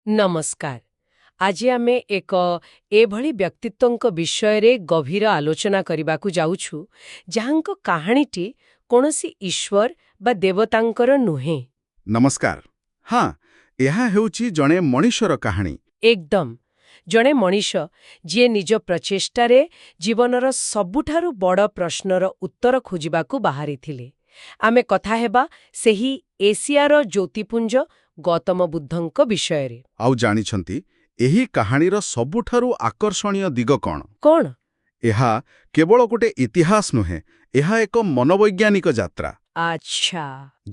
ନମସ୍କାର। ଆଜି ଆମେ ଏକ ଏଭଳି ବ୍ୟକ୍ତିତ୍ୱଙ୍କ ବିଷୟରେ ଗଭୀର ଆଲୋଚନା କରିବାକୁ ଯାଉଛୁ ଯାହାଙ୍କ କାହାଣୀଟି କୌଣସି ଈଶ୍ୱର ବା ଦେବତାଙ୍କର ନୁହେଁ। ନମସ୍କାର। ହଁ, ଏହା ହେଉଛି ଜଣେ ମଣିଷର କାହାଣୀ। ଏକଦମ ଜଣେ ମଣିଷ ଯିଏ ନିଜ ପ୍ରଚେଷ୍ଟାରେ ଜୀବନର ସବୁଠାରୁ ବଡ଼ ପ୍ରଶ୍ନର ଉତ୍ତର ଖୋଜିବାକୁ ବାହାରିଥିଲେ। ଆମେ କଥା ହେବା ସେହି ଏସିଆର ଜ୍ୟୋତିପୁଞ୍ଜ ଗୌତମ ବୁଦ୍ଧଙ୍କ ବିଷୟରେ। ଆଉ ଜାଣିଛନ୍ତି, ଏହି କାହାଣୀର ସବୁଠାରୁ ଆକର୍ଷଣୀୟ ଦିଗ କ'ଣ? କ'ଣ? ଏହା କେବଳ ଗୋଟେ ଇତିହାସ ନୁହେଁ, ଏହା ଏକ ମନୋବୈଜ୍ଞାନିକ ଯାତ୍ରା। ଆଚ୍ଛା।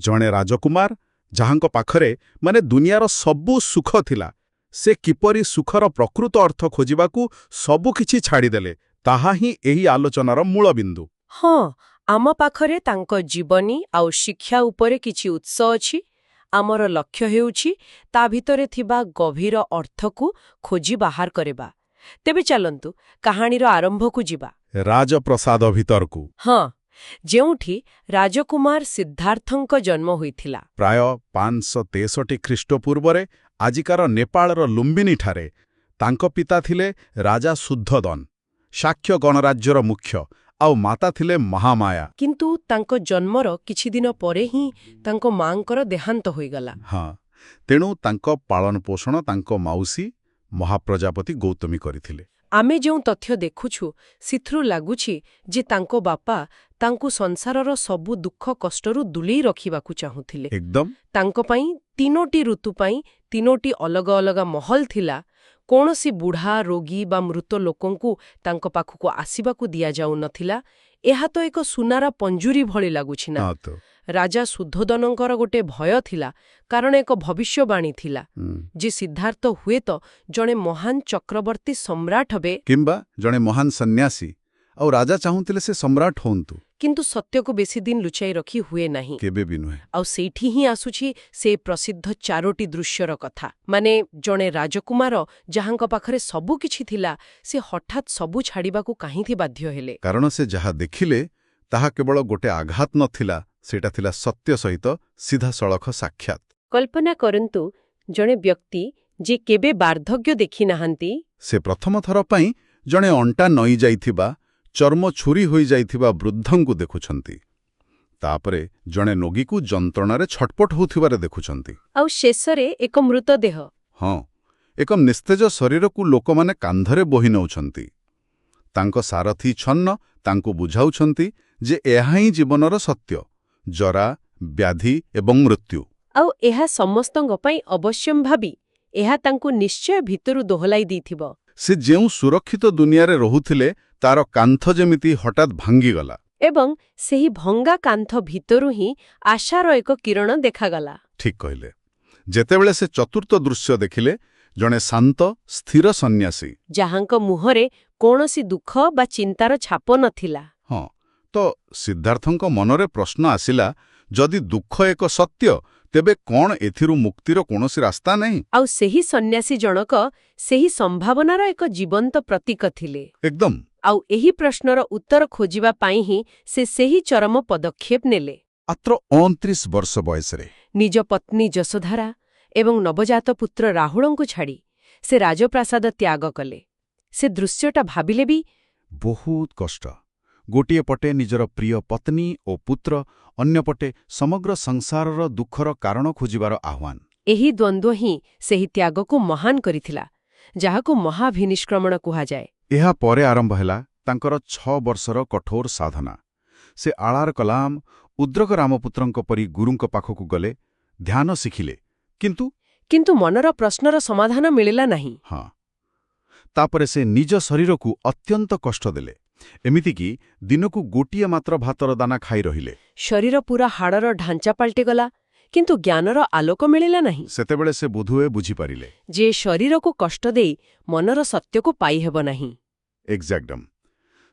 ଜଣେ ରାଜକୁମାର ଯାହାଙ୍କ ପାଖରେ ଦୁନିଆର ସବୁ ସୁଖ ଥିଲା, ସେ କିପରି ସୁଖର ପ୍ରକୃତ ଅର୍ଥ ଖୋଜିବାକୁ ସବୁକିଛି ଛାଡ଼ିଦେଲେ, ତାହା ହିଁ ଏହି ଆଲୋଚନାର ମୂଳବିନ୍ଦୁ। ହଁ, ଆମ ପାଖରେ ତାଙ୍କ ଜୀବନୀ ଆଉ ଶିକ୍ଷା ଉପରେ କିଛି ଉତ୍ସ ଅଛି। ଆମର ଲକ୍ଷ୍ୟ ହେଉଛି ତା ଭିତରେ ଥିବା ଗଭୀର ଅର୍ଥକୁ ଖୋଜି ବାହାର କରିବା। ତେବେ ଚାଲନ୍ତୁ କାହାଣୀର ଆରମ୍ଭକୁ ଯିବା। ରାଜପ୍ରସାଦ ଭିତରକୁ। ହଁ, ଯେଉଁଠି ରାଜକୁମାର ସିଦ୍ଧାର୍ଥଙ୍କ ଜନ୍ମ ହୋଇଥିଲା। ପ୍ରାୟ 563 ଖ୍ରୀଷ୍ଟପୂର୍ବରେ ଆଜିକାର ନେପାଳର ଲୁମ୍ବିନିଠାରେ ତାଙ୍କ ପିତା ଥିଲେ ରାଜା ଶୁଦ୍ଧୋଦନ, ଶାକ୍ୟ ଗଣରାଜ୍ୟର ମୁଖ୍ୟ, ଆଉ ମାତା ଥିଲେ ମହାମାୟା। କିନ୍ତୁ ତାଙ୍କ ଜନ୍ମର କିଛିଦିନ ପରେ ହିଁ ତାଙ୍କ ମାଙ୍କର ଦେହାନ୍ତ ହୋଇଗଲା। ହଁ, ତେଣୁ ତାଙ୍କ ପାଳନପୋଷଣ ତାଙ୍କ ମାଉସୀ ମହାପ୍ରଜାପତି ଗୌତମୀ କରିଥିଲେ। ଆମେ ଯେଉଁ ତଥ୍ୟ ଦେଖୁଛୁ ସେଥିରୁ ଲାଗୁଛି ଯେ ତାଙ୍କ ବାପା ତାଙ୍କୁ ସଂସାରର ସବୁ ଦୁଃଖ କଷ୍ଟରୁ ଦୂରେଇ ରଖିବାକୁ ଚାହୁଁଥିଲେ। ଏକଦମ। ତାଙ୍କ ପାଇଁ 3ଟି ଋତୁ ପାଇଁ 3ଟି ଅଲଗା ଅଲଗା ମହଲ ଥିଲା। କୌଣସି ବୁଢ଼ା, ରୋଗୀ ବା ମୃତ ଲୋକଙ୍କୁ ତାଙ୍କ ପାଖକୁ ଆସିବାକୁ ଦିଆଯାଉନଥିଲା। ଏହା ତ ଏକ ସୁନାର ପଞ୍ଜୁରୀ ଭଳି ଲାଗୁଛି ନା? ରାଜା ଶୁଦ୍ଧୋଦନଙ୍କର ଗୋଟେ ଭୟ ଥିଲା, କାରଣ ଏକ ଭବିଷ୍ୟବାଣୀ ଥିଲା ଯେ ସିଦ୍ଧାର୍ଥ ହୁଏତ ଜଣେ ମହାନ ଚକ୍ରବର୍ତ୍ତୀ ସମ୍ରାଟ ହେବେ କିମ୍ବା ଜଣେ ମହାନ ସନ୍ନ୍ୟାସୀ, ଆଉ ରାଜା ଚାହୁଁଥିଲେ ସେ ସମ୍ରାଟ ହୁଅନ୍ତୁ। କିନ୍ତୁ ସତ୍ୟକୁ ବେଶୀ ଦିନ ଲୁଚାଇ ରଖି ହୁଏ ନାହିଁ। କେବେ ବି ନୁହେଁ। ଆଉ ସେଇଠି ହିଁ ଆସୁଛି ସେ ପ୍ରସିଦ୍ଧ 4ଟି ଦୃଶ୍ୟର କଥା। ଜଣେ ରାଜକୁମାର ଯାହାଙ୍କ ପାଖରେ ସବୁ କିଛି ଥିଲା, ସେ ହଠାତ୍ ସବୁ ଛାଡ଼ିବାକୁ କାହିଁକି ବାଧ୍ୟ ହେଲେ? କାରଣ ସେ ଯାହା ଦେଖିଲେ ତାହା କେବଳ ଗୋଟେ ଆଘାତ ନଥିଲା, ସେଇଟା ଥିଲା ସତ୍ୟ ସହିତ ସିଧାସଳଖ ସାକ୍ଷାତ। କଳ୍ପନା କରନ୍ତୁ, ଜଣେ ବ୍ୟକ୍ତି ଯିଏ କେବେ ବାର୍ଦ୍ଧକ୍ୟ ଦେଖିନାହାନ୍ତି, ସେ ପ୍ରଥମ ଥର ପାଇଁ ଜଣେ ଅଣ୍ଟା ନଇଁଯାଇଥିବା, ଚର୍ମ ଛୁରୀ ହୋଇଯାଇଥିବା ବୃଦ୍ଧଙ୍କୁ ଦେଖୁଛନ୍ତି। ତାପରେ ଜଣେ ରୋଗୀକୁ ଯନ୍ତ୍ରଣାରେ ଛଟପଟ ହେଉଥିବାର ଦେଖୁଛନ୍ତି। ଆଉ ଶେଷରେ ଏକ ମୃତଦେହ। ହଁ, ଏକ ନିସ୍ତେଜ ଶରୀରକୁ ଲୋକମାନେ କାନ୍ଧରେ ବୋହି ନେଉଛନ୍ତି। ତାଙ୍କ ସାରଥୀ ଛନ୍ନ ତାଙ୍କୁ ବୁଝାଉଛନ୍ତି ଯେ ଏହା ହିଁ ଜୀବନର ସତ୍ୟ, ଜରା, ବ୍ୟାଧି ଏବଂ ମୃତ୍ୟୁ। ଆଉ ଏହା ସମସ୍ତଙ୍କ ପାଇଁ ଅବଶ୍ୟମ୍ଭାବୀ। ଏହା ତାଙ୍କୁ ନିଶ୍ଚୟ ଭିତରୁ ଦୋହଲାଇ ଦେଇଥିବ। ସେ ଯେଉଁ ସୁରକ୍ଷିତ ଦୁନିଆରେ ରହୁଥିଲେ, ତାର କାନ୍ଥ ଯେମିତି ହଠାତ୍ ଭାଙ୍ଗିଗଲା। ଏବଂ ସେହି ଭଙ୍ଗା କାନ୍ଥ ଭିତରୁ ହିଁ ଆଶାର ଏକ କିରଣ ଦେଖାଗଲା। ଠିକ୍ କହିଲେ। ଯେତେବେଳେ ସେ ଚତୁର୍ଥ ଦୃଶ୍ୟ ଦେଖିଲେ, ଜଣେ ଶାନ୍ତ, ସ୍ଥିର ସନ୍ନ୍ୟାସୀ, ଯାହାଙ୍କ ମୁହଁରେ କୌଣସି ଦୁଃଖ ବା ଚିନ୍ତାର ଛାପ ନଥିଲା। ହଁ, ତ ସିଦ୍ଧାର୍ଥଙ୍କ ମନରେ ପ୍ରଶ୍ନ ଆସିଲା, ଯଦି ଦୁଃଖ ଏକ ସତ୍ୟ, ତେବେ କ'ଣ ଏଥିରୁ ମୁକ୍ତିର କୌଣସି ରାସ୍ତା ନାହିଁ? ଆଉ ସେହି ସନ୍ନ୍ୟାସୀ ଜଣକ ସେହି ସମ୍ଭାବନାର ଏକ ଜୀବନ୍ତ ପ୍ରତୀକ ଥିଲେ। ଏକଦମ। ଆଉ ଏହି ପ୍ରଶ୍ନର ଉତ୍ତର ଖୋଜିବା ପାଇଁ ହିଁ ସେ ସେହି ଚରମ ପଦକ୍ଷେପ ନେଲେ। ମାତ୍ର 29 ବର୍ଷ ବୟସରେ ନିଜ ପତ୍ନୀ ଯଶୋଧାରା ଏବଂ ନବଜାତ ପୁତ୍ର ରାହୁଳଙ୍କୁ ଛାଡ଼ି ସେ ରାଜପ୍ରାସାଦ ତ୍ୟାଗ କଲେ। ସେ ଦୃଶ୍ୟଟା ଭାବିଲେ ବି ବହୁତ କଷ୍ଟ। ଗୋଟିଏ ପଟେ ନିଜର ପ୍ରିୟ ପତ୍ନୀ ଓ ପୁତ୍ର, ଅନ୍ୟପଟେ ସମଗ୍ର ସଂସାରର ଦୁଃଖର କାରଣ ଖୋଜିବାର ଆହ୍ୱାନ। ଏହି ଦ୍ୱନ୍ଦ୍ୱ ହିଁ ସେହି ତ୍ୟାଗକୁ ମହାନ କରିଥିଲା, ଯାହାକୁ ମହାଭିନିଷ୍କ୍ରମଣ କୁହାଯାଏ। ଏହା ପରେ ଆରମ୍ଭ ହେଲା ତାଙ୍କର 6 ବର୍ଷର କଠୋର ସାଧନା। ସେ ଆଳାର କଲାମ, ଉଦ୍ରକ ରାମପୁତ୍ରଙ୍କ ପରି ଗୁରୁଙ୍କ ପାଖକୁ ଗଲେ, ଧ୍ୟାନ ଶିଖିଲେ, କିନ୍ତୁ ମନର ପ୍ରଶ୍ନର ସମାଧାନ ମିଳିଲା ନାହିଁ। ହଁ, ତାପରେ ସେ ନିଜ ଶରୀରକୁ ଅତ୍ୟନ୍ତ କଷ୍ଟ ଦେଲେ, ଏମିତିକି ଦିନକୁ ଗୋଟିଏ ମାତ୍ର ଭାତର ଦାନା ଖାଇ ରହିଲେ। ଶରୀର ପୁରା ହାଡ଼ର ଢାଞ୍ଚା ପାଲଟିଗଲା, କିନ୍ତୁ ଜ୍ଞାନର ଆଲୋକ ମିଳିଲା ନାହିଁ। ସେତେବେଳେ ସେ ବୋଧହୁଏ ବୁଝିପାରିଲେ ଯେ ଶରୀରକୁ କଷ୍ଟ ଦେଇ ମନର ସତ୍ୟକୁ ପାଇହେବ ନାହିଁ। ଏକ୍ଜାକ୍ଟମ୍।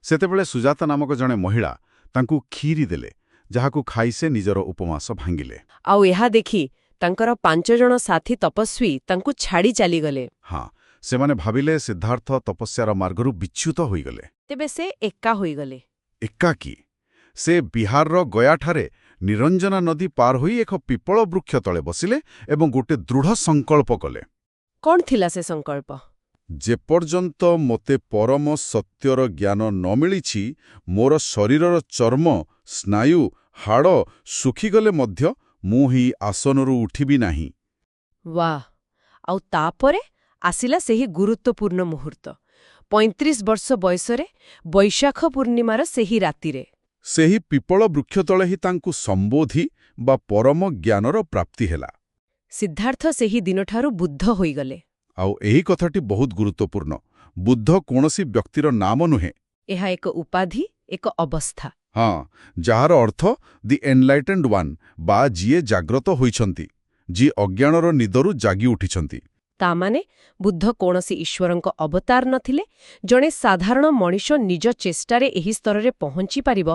ସେତେବେଳେ ସୁଜାତା ନାମକ ଜଣେ ମହିଳା ତାଙ୍କୁ କ୍ଷୀରି ଦେଲେ, ଯାହାକୁ ଖାଇ ସେ ନିଜର ଉପବାସ ଭାଙ୍ଗିଲେ। ଆଉ ଏହା ଦେଖି ତାଙ୍କର 5 ଜଣ ସାଥୀ ତପସ୍ୱୀ ତାଙ୍କୁ ଛାଡ଼ି ଚାଲିଗଲେ। ହଁ, ସେମାନେ ଭାବିଲେ ସିଦ୍ଧାର୍ଥ ତପସ୍ୟାର ମାର୍ଗରୁ ବିଚ୍ୟୁତ ହୋଇଗଲେ। ତେବେ ସେ ଏକା ହୋଇଗଲେ। ଏକାକୀ। ସେ ବିହାରର ଗୟାଠାରେ ନିରଞ୍ଜନା ନଦୀ ପାର ହୋଇ ଏକ ପିପଳ ବୃକ୍ଷ ତଳେ ବସିଲେ ଏବଂ ଗୋଟେ ଦୃଢ଼ ସଂକଳ୍ପ କଲେ। କ'ଣ ଥିଲା ସେ ସଂକଳ୍ପ? ଯେପର୍ଯ୍ୟନ୍ତ ମୋତେ ପରମ ସତ୍ୟର ଜ୍ଞାନ ନ ମିଳିଛି, ମୋର ଶରୀରର ଚର୍ମ, ସ୍ନାୟୁ, ହାଡ଼ ଶୁଖିଗଲେ ମଧ୍ୟ ମୁଁ ଏହି ଆସନରୁ ଉଠିବି ନାହିଁ। ବାଃ! ଆଉ ତାପରେ ଆସିଲା ସେହି ଗୁରୁତ୍ୱପୂର୍ଣ୍ଣ ମୁହୂର୍ତ୍ତ। 35 ବର୍ଷ ବୟସରେ ବୈଶାଖ ପୂର୍ଣ୍ଣିମାର ସେହି ରାତିରେ ସେହି ପିପଳ ବୃକ୍ଷ ତଳେ ହିଁ ତାଙ୍କୁ ସମ୍ବୋଧି ବା ପରମ ଜ୍ଞାନର ପ୍ରାପ୍ତି ହେଲା। ସିଦ୍ଧାର୍ଥ ସେହି ଦିନଠାରୁ ବୁଦ୍ଧ ହୋଇଗଲେ। ଆଉ ଏହି କଥାଟି ବହୁତ ଗୁରୁତ୍ୱପୂର୍ଣ୍ଣ। ବୁଦ୍ଧ କୌଣସି ବ୍ୟକ୍ତିର ନାମ ନୁହେଁ। ଏହା ଏକ ଉପାଧି, ଏକ ଅବସ୍ଥା। ହଁ, ଯାହାର ଅର୍ଥ ଦି ଏନଲାଇଟେଣ୍ଡ ୱାନ୍, ବା ଯିଏ ଜାଗ୍ରତ ହୋଇଛନ୍ତି, ଯିଏ ଅଜ୍ଞାନର ନିଦରୁ ଜାଗି ଉଠିଛନ୍ତି। ତାମାନେ ବୁଦ୍ଧ କୌଣସି ଈଶ୍ୱରଙ୍କ ଅବତାର ନଥିଲେ, ଜଣେ ସାଧାରଣ ମଣିଷ ନିଜ ଚେଷ୍ଟାରେ ଏହି ସ୍ତରରେ ପହଞ୍ଚି ପାରିବ,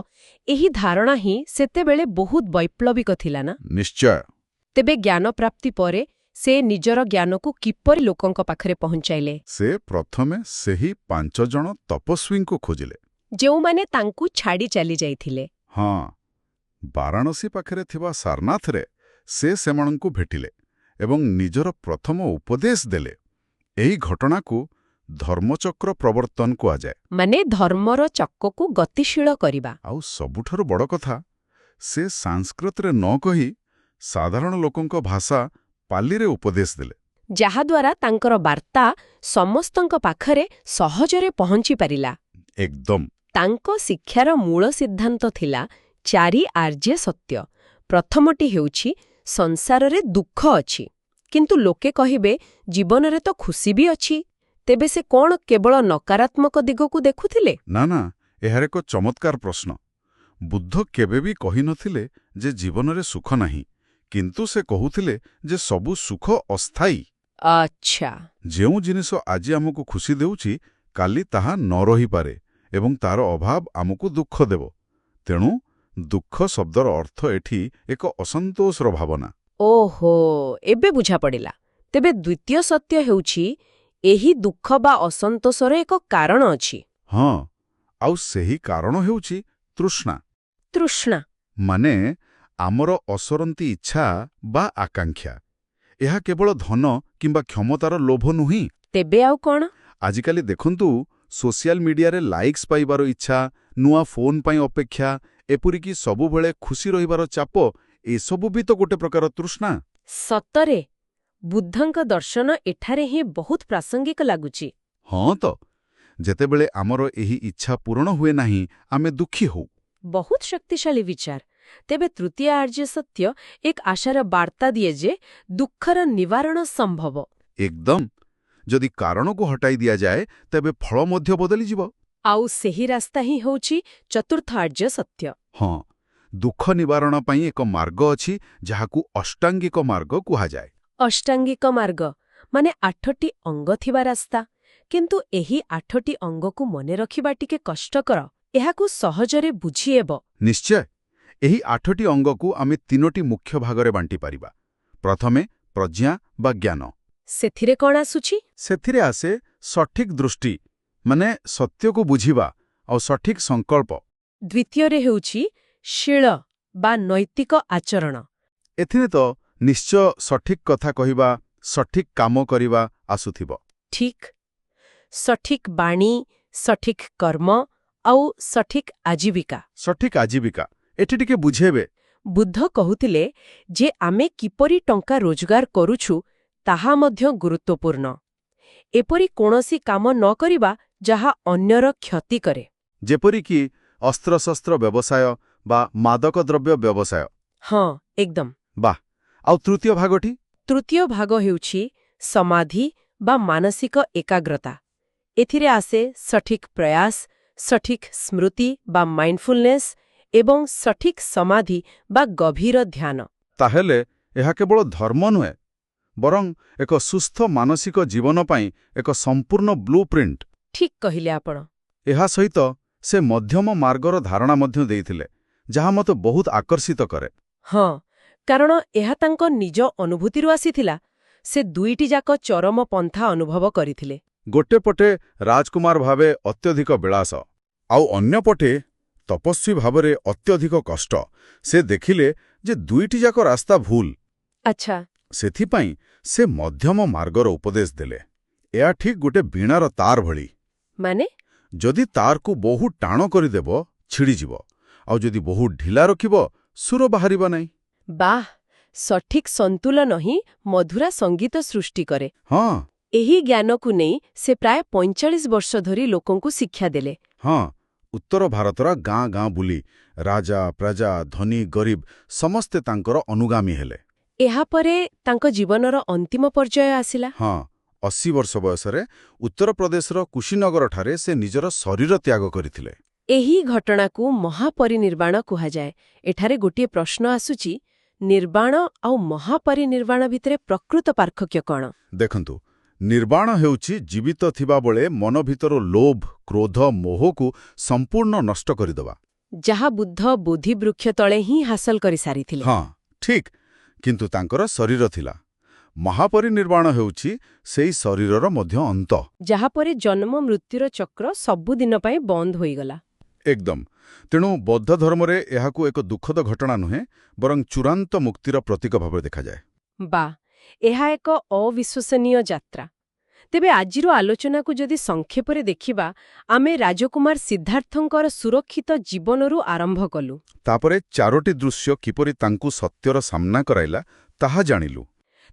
ଏହି ଧାରଣା ହିଁ ସେତେବେଳେ ବହୁତ ବୈପ୍ଳବିକ ଥିଲା ନା? ନିଶ୍ଚୟ। ତେବେ ଜ୍ଞାନ ପ୍ରାପ୍ତି ପରେ ସେ ନିଜର ଜ୍ଞାନକୁ କିପରି ଲୋକଙ୍କ ପାଖରେ ପହଞ୍ଚାଇଲେ? ସେ ପ୍ରଥମେ ସେହି 5 ଜଣ ତପସ୍ୱୀଙ୍କୁ ଖୋଜିଲେ, ଯେଉଁମାନେ ତାଙ୍କୁ ଛାଡ଼ି ଚାଲିଯାଇଥିଲେ। ହଁ, ବାରାଣସୀ ପାଖରେ ଥିବା ସାରନାଥରେ ସେ ସେମାନଙ୍କୁ ଭେଟିଲେ ଏବଂ ନିଜର ପ୍ରଥମ ଉପଦେଶ ଦେଲେ। ଏହି ଘଟଣାକୁ ଧର୍ମଚକ୍ର ପ୍ରବର୍ତ୍ତନ କୁହାଯାଏ। ମାନେ ଧର୍ମର ଚକ୍ରକୁ ଗତିଶୀଳ କରିବା। ଆଉ ସବୁଠାରୁ ବଡ଼ କଥା, ସେ ସାଂସ୍କୃତରେ ନ କହି ସାଧାରଣ ଲୋକଙ୍କ ଭାଷା ପାଲିରେ ଉପଦେଶ ଦେଲେ, ଯାହାଦ୍ୱାରା ତାଙ୍କର ବାର୍ତ୍ତା ସମସ୍ତଙ୍କ ପାଖରେ ସହଜରେ ପହଞ୍ଚି ପାରିଲା। ଏକଦମ। ତାଙ୍କ ଶିକ୍ଷାର ମୂଳ ସିଦ୍ଧାନ୍ତ ଥିଲା 4 ଆର୍ଯ୍ୟ ସତ୍ୟ। ପ୍ରଥମଟି ହେଉଛି ସଂସାରରେ ଦୁଃଖ ଅଛି, କିନ୍ତୁ ଲୋକେ କହିବେ ଜୀବନରେ ତ ଖୁସି ବି ଅଛି। ତେବେ ସେ କ'ଣ କେବଳ ନକାରାତ୍ମକ ଦିଗକୁ ଦେଖୁଥିଲେ? ନା ନା, ଏହାର ଏକ ଚମତ୍କାର ପ୍ରଶ୍ନ। ବୁଦ୍ଧ କେବେ ବି କହିନଥିଲେ ଯେ ଜୀବନରେ ସୁଖ ନାହିଁ, କିନ୍ତୁ ସେ କହୁଥିଲେ ଯେ ସବୁ ସୁଖ ଅସ୍ଥାୟୀ। ଆଚ୍ଛା। ଯେଉଁ ଜିନିଷ ଆଜି ଆମକୁ ଖୁସି ଦେଉଛି, କାଲି ତାହା ନ ରହିପାରେ ଏବଂ ତାର ଅଭାବ ଆମକୁ ଦୁଃଖ ଦେବ। ତେଣୁ ଦୁଃଖ ଶବ୍ଦର ଅର୍ଥ ଏଠି ଏକ ଅସନ୍ତୋଷର ଭାବନା। ଓହୋ, ଏବେ ବୁଝାପଡ଼ିଲା। ତେବେ ଦ୍ୱିତୀୟ ସତ୍ୟ ହେଉଛି ଏହି ଦୁଃଖ ବା ଅସନ୍ତୋଷର ଏକ କାରଣ ଅଛି। ହଁ, ଆଉ ସେହି କାରଣ ହେଉଛି ତୃଷ୍ଣା। ତୃଷ୍ଣା ମାନେ ଆମର ଅସରନ୍ତି ଇଚ୍ଛା ବା ଆକାଂକ୍ଷା। ଏହା କେବଳ ଧନ କିମ୍ବା କ୍ଷମତାର ଲୋଭ ନୁହେଁ। ତେବେ ଆଉ କ'ଣ? ଆଜିକାଲି ଦେଖନ୍ତୁ, ସୋସିଆଲ ମିଡିଆରେ ଲାଇକ୍ସ ପାଇବାର ଇଚ୍ଛା, ନୂଆ ଫୋନ୍ ପାଇଁ ଅପେକ୍ଷା, ଏପରିକି ସବୁବେଳେ ଖୁସି ରହିବାର ଚାପ, ଏସବୁ ବି ତ ଗୋଟେ ପ୍ରକାର ତୃଷ୍ଣା। ସତରେ ବୁଦ୍ଧଙ୍କ ଦର୍ଶନ ଏଠାରେ ହିଁ ବହୁତ ପ୍ରାସଙ୍ଗିକ ଲାଗୁଛି। ହଁ ତ, ଯେତେବେଳେ ଆମର ଏହି ଇଚ୍ଛା ପୂରଣ ହୁଏ ନାହିଁ, ଆମେ ଦୁଃଖୀ ହଉ। ବହୁତ ଶକ୍ତିଶାଳୀ ବିଚାର। ତେବେ ତୃତୀୟ ଆର୍ଯ୍ୟ ସତ୍ୟ ଏକ ଆଶାର ବାର୍ତ୍ତା ଦିଏ ଯେ ଦୁଃଖର ନିବାରଣ ସମ୍ଭବ। ଏକଦମ। ଯଦି କାରଣକୁ ହଟାଇ ଦିଆଯାଏ, ତେବେ ଫଳ ମଧ୍ୟ ବଦଳିଯିବ। ଆଉ ସେହି ରାସ୍ତା ହିଁ ହେଉଛି ଚତୁର୍ଥ ଆର୍ଯ୍ୟ ସତ୍ୟ। ହଁ, ଦୁଃଖ ନିବାରଣ ପାଇଁ ଏକ ମାର୍ଗ ଅଛି, ଯାହାକୁ ଅଷ୍ଟାଙ୍ଗିକ ମାର୍ଗ କୁହାଯାଏ। ଅଷ୍ଟାଙ୍ଗିକ ମାର୍ଗ ମାନେ 8ଟି ଅଙ୍ଗ ଥିବା ରାସ୍ତା। କିନ୍ତୁ ଏହି 8ଟି ଅଙ୍ଗକୁ ମନେ ରଖିବା ଟିକେ କଷ୍ଟକର। ଏହାକୁ ସହଜରେ ବୁଝିହେବ। ନିଶ୍ଚୟ। ଏହି 8ଟି ଅଙ୍ଗକୁ ଆମେ 3ଟି ମୁଖ୍ୟ ଭାଗରେ ବାଣ୍ଟିପାରିବା। ପ୍ରଥମେ ପ୍ରଜ୍ଞା ବା ଜ୍ଞାନ। ସେଥିରେ କ'ଣ ଆସୁଛି? ସେଥିରେ ଆସେ ସଠିକ୍ ଦୃଷ୍ଟି, ମାନେ ସତ୍ୟକୁ ବୁଝିବା, ଆଉ ସଠିକ୍ ସଂକଳ୍ପ। ଦ୍ୱିତୀୟରେ ହେଉଛି ଶୀଳ ବା ନୈତିକ ଆଚରଣ। ଏଥିରେ ତ ନିଶ୍ଚୟ ସଠିକ୍ କଥା କହିବା, ସଠିକ୍ କାମ କରିବା ଆସୁଥିବ। ଠିକ୍। ସଠିକ୍ ବାଣୀ, ସଠିକ୍ କର୍ମ ଆଉ ସଠିକ୍ ଆଜୀବିକା। ସଠିକ୍ ଆଜୀବିକା, ଏଠି ଟିକେ ବୁଝେଇବେ। ବୁଦ୍ଧ କହୁଥିଲେ ଯେ ଆମେ କିପରି ଟଙ୍କା ରୋଜଗାର କରୁଛୁ ତାହା ମଧ୍ୟ ଗୁରୁତ୍ୱପୂର୍ଣ୍ଣ। ଏପରି କୌଣସି କାମ ନ କରିବା ଯାହା ଅନ୍ୟର କ୍ଷତି କରେ। ଯେପରିକି ଅସ୍ତ୍ରଶସ୍ତ୍ର ବ୍ୟବସାୟ ବା ମାଦକଦ୍ରବ୍ୟ ବ୍ୟବସାୟ। ହଁ, ଏକଦମ। ବାଃ! ଆଉ ତୃତୀୟ ଭାଗଟି? ତୃତୀୟ ଭାଗ ହେଉଛି ସମାଧି ବା ମାନସିକ ଏକାଗ୍ରତା। ଏଥିରେ ଆସେ ସଠିକ୍ ପ୍ରୟାସ, ସଠିକ୍ ସ୍ମୃତି ବା ମାଇଣ୍ଡଫୁଲନେସ୍ ଏବଂ ସଠିକ୍ ସମାଧି ବା ଗଭୀର ଧ୍ୟାନ। ତାହେଲେ ଏହା କେବଳ ଧର୍ମ ନୁହେଁ, ବରଂ ଏକ ସୁସ୍ଥ ମାନସିକ ଜୀବନ ପାଇଁ ଏକ ସମ୍ପୂର୍ଣ୍ଣ ବ୍ଲୁ ପ୍ରିଣ୍ଟ। ଠିକ୍ କହିଲେ ଆପଣ। ଏହା ସହିତ ସେ ମଧ୍ୟମ ମାର୍ଗର ଧାରଣା ମଧ୍ୟ ଦେଇଥିଲେ, ଯାହା ମୋତେ ବହୁତ ଆକର୍ଷିତ କରେ। ହଁ, କାରଣ ଏହା ତାଙ୍କ ନିଜ ଅନୁଭୂତିରୁ ଆସିଥିଲା। ସେ ଦୁଇଟି ଯାକ ଚରମ ପନ୍ଥା ଅନୁଭବ କରିଥିଲେ। ଗୋଟେ ପଟେ ରାଜକୁମାର ଭାବେ ଅତ୍ୟଧିକ ବିଳାସ, ଆଉ ଅନ୍ୟପଟେ ତପସ୍ୱୀ ଭାବରେ ଅତ୍ୟଧିକ କଷ୍ଟ। ସେ ଦେଖିଲେ ଯେ ଦୁଇଟି ଯାକ ରାସ୍ତା ଭୁଲ। ଆଚ୍ଛା। ସେଥିପାଇଁ ସେ ମଧ୍ୟମ ମାର୍ଗର ଉପଦେଶ ଦେଲେ। ଏହା ଠିକ୍ ଗୋଟେ ବୀଣାର ତାର ଭଳି। ମାନେ ଯଦି ତାରକୁ ବହୁ ଟାଣ କରିଦେବ ଛିଡ଼ିଯିବ, ଆଉ ଯଦି ବହୁ ଢିଲା ରଖିବ ସୁର ବାହାରିବ ନାହିଁ। ବାଃ, ସଠିକ୍ ସନ୍ତୁଳନ ହିଁ ମଧୁରା ସଙ୍ଗୀତ ସୃଷ୍ଟି କରେ। ହଁ ଏହି ଜ୍ଞାନକୁ ନେଇ ସେ ପ୍ରାୟ 45 ବର୍ଷ ଧରି ଲୋକଙ୍କୁ ଶିକ୍ଷା ଦେଲେ। ହଁ, ଉତ୍ତର ଭାରତର ଗାଁ ଗାଁ ବୁଲି ରାଜା, ପ୍ରଜା, ଧନୀ, ଗରିବ ସମସ୍ତେ ତାଙ୍କର ଅନୁଗାମୀ ହେଲେ। ଏହାପରେ ତାଙ୍କ ଜୀବନର ଅନ୍ତିମ ପର୍ଯ୍ୟାୟ ଆସିଲା। ହଁ, 80 ବର୍ଷ ବୟସରେ ଉତ୍ତରପ୍ରଦେଶର କୁଶୀନଗରଠାରେ ସେ ନିଜର ଶରୀର ତ୍ୟାଗ କରିଥିଲେ। ଏହି ଘଟଣାକୁ ମହାପରିନିର୍ବାଣ କୁହାଯାଏ। ଏଠାରେ ଗୋଟିଏ ପ୍ରଶ୍ନ ଆସୁଛି, ନିର୍ବାଣ ଆଉ ମହାପରିନିର୍ବାଣ ଭିତରେ ପ୍ରକୃତ ପାର୍ଥକ୍ୟ କ'ଣ? ଦେଖନ୍ତୁ, ନିର୍ବାଣ ହେଉଛି ଜୀବିତ ଥିବାବେଳେ ମନ ଭିତର ଲୋଭ, କ୍ରୋଧ, ମୋହକୁ ସମ୍ପୂର୍ଣ୍ଣ ନଷ୍ଟ କରିଦେବା। ଯାହା ବୁଦ୍ଧ ବୋଧିବୃକ୍ଷ ତଳେ ହିଁ ହାସଲ କରିସାରିଥିଲେ। ହଁ ଠିକ୍, କିନ୍ତୁ ତାଙ୍କର ଶରୀର ଥିଲା। ମହାପରିନିର୍ବାଣ ହେଉଛି ସେଇ ଶରୀରର ମଧ୍ୟ ଅନ୍ତ। ଯାହାପରେ ଜନ୍ମ ମୃତ୍ୟୁର ଚକ୍ର ସବୁଦିନ ପାଇଁ ବନ୍ଦ ହୋଇଗଲା। ଏକଦମ। ତେଣୁ ବୌଦ୍ଧ ଧର୍ମରେ ଏହାକୁ ଏକ ଦୁଃଖଦ ଘଟଣା ନୁହେଁ, ବରଂ ଚୂଡ଼ାନ୍ତ ମୁକ୍ତିର ପ୍ରତୀକ ଭାବରେ ଦେଖାଯାଏ। ବା, ଏହା ଏକ ଅବିଶ୍ୱସନୀୟ ଯାତ୍ରା। ତେବେ ଆଜିର ଆଲୋଚନାକୁ ଯଦି ସଂକ୍ଷେପରେ ଦେଖିବା, ଆମେ ରାଜକୁମାର ସିଦ୍ଧାର୍ଥଙ୍କର ସୁରକ୍ଷିତ ଜୀବନରୁ ଆରମ୍ଭ କଲୁ। ତାପରେ 4ଟି ଦୃଶ୍ୟ କିପରି ତାଙ୍କୁ ସତ୍ୟର ସାମ୍ନା କରାଇଲା ତାହା ଜାଣିଲୁ।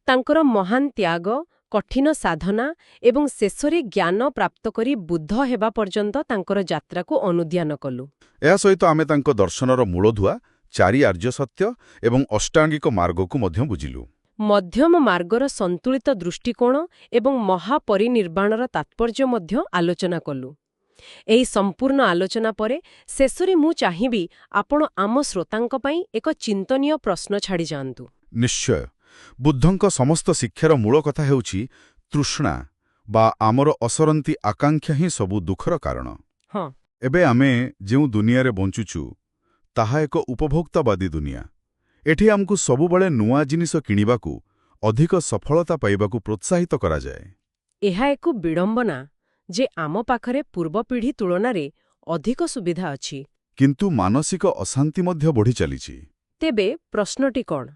ତାଙ୍କର ମହାନ ତ୍ୟାଗ, କଠିନ ସାଧନା ଏବଂ ଶେଷରେ ଜ୍ଞାନ ପ୍ରାପ୍ତ କରି ବୁଦ୍ଧ ହେବା ପର୍ଯ୍ୟନ୍ତ ତାଙ୍କର ଯାତ୍ରାକୁ ଅନୁଧ୍ୟାନ କଲୁ। ଏହା ସହିତ ଆମେ ତାଙ୍କ ଦର୍ଶନର ମୂଳଧୁଆ, 4 ଆର୍ଯ୍ୟ ସତ୍ୟ ଏବଂ ଅଷ୍ଟାଙ୍ଗିକ ମାର୍ଗକୁ ମଧ୍ୟ ବୁଝିଲୁ। ମଧ୍ୟମ ମାର୍ଗର ସନ୍ତୁଳିତ ଦୃଷ୍ଟିକୋଣ ଏବଂ ମହାପରିନିର୍ବାଣର ତାତ୍ପର୍ଯ୍ୟ ମଧ୍ୟ ଆଲୋଚନା କଲୁ। ଏହି ସମ୍ପୂର୍ଣ୍ଣ ଆଲୋଚନା ପରେ ଶେଷରେ ମୁଁ ଚାହିଁବି ଆପଣ ଆମ ଶ୍ରୋତାଙ୍କ ପାଇଁ ଏକ ଚିନ୍ତନୀୟ ପ୍ରଶ୍ନ ଛାଡ଼ି ଯାଆନ୍ତୁ। ନିଶ୍ଚୟ। ବୁଦ୍ଧଙ୍କ ସମସ୍ତ ଶିକ୍ଷାର ମୂଳ କଥା ହେଉଛି ତୃଷ୍ଣା ବା ଆମର ଅସରନ୍ତି ଆକାଂକ୍ଷା ହିଁ ସବୁ ଦୁଃଖର କାରଣ। ହଁ, ଏବେ ଆମେ ଯେଉଁ ଦୁନିଆରେ ବଞ୍ଚୁଛୁ, ତାହା ଏକ ଉପଭୋକ୍ତାବାଦୀ ଦୁନିଆ। ଏଠି ଆମକୁ ସବୁବେଳେ ନୂଆ ଜିନିଷ କିଣିବାକୁ, ଅଧିକ ସଫଳତା ପାଇବାକୁ ପ୍ରୋତ୍ସାହିତ କରାଯାଏ। ଏହା ଏକ ବିଡ଼ମ୍ବନା ଯେ ଆମ ପାଖରେ ପୂର୍ବ ପିଢ଼ି ତୁଳନାରେ ଅଧିକ ସୁବିଧା ଅଛି। କିନ୍ତୁ ମାନସିକ ଅଶାନ୍ତି ମଧ୍ୟ ବଢ଼ି ଚାଲିଛି। ତେବେ ପ୍ରଶ୍ନଟି କ'ଣ?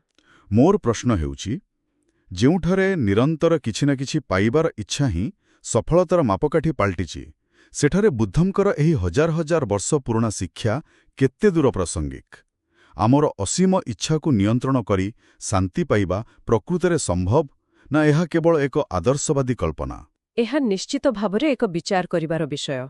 ମୋର ପ୍ରଶ୍ନ ହେଉଛି, ଯେଉଁଠାରେ ନିରନ୍ତର କିଛି ନା କିଛି ପାଇବାର ଇଚ୍ଛା ହିଁ ସଫଳତାର ମାପକାଠି ପାଲଟିଛି, ସେଠାରେ ବୁଦ୍ଧଙ୍କର ଏହି ହଜାର ହଜାର ବର୍ଷ ପୁରୁଣା ଶିକ୍ଷା କେତେ ଦୂର ପ୍ରାସଙ୍ଗିକ? ଆମର ଅସୀମ ଇଚ୍ଛାକୁ ନିୟନ୍ତ୍ରଣ କରି ଶାନ୍ତି ପାଇବା ପ୍ରକୃତରେ ସମ୍ଭବ, ନା ଏହା କେବଳ ଏକ ଆଦର୍ଶବାଦୀ କଳ୍ପନା? ଏହା ନିଶ୍ଚିତ ଭାବରେ ଏକ ବିଚାର କରିବାର ବିଷୟ।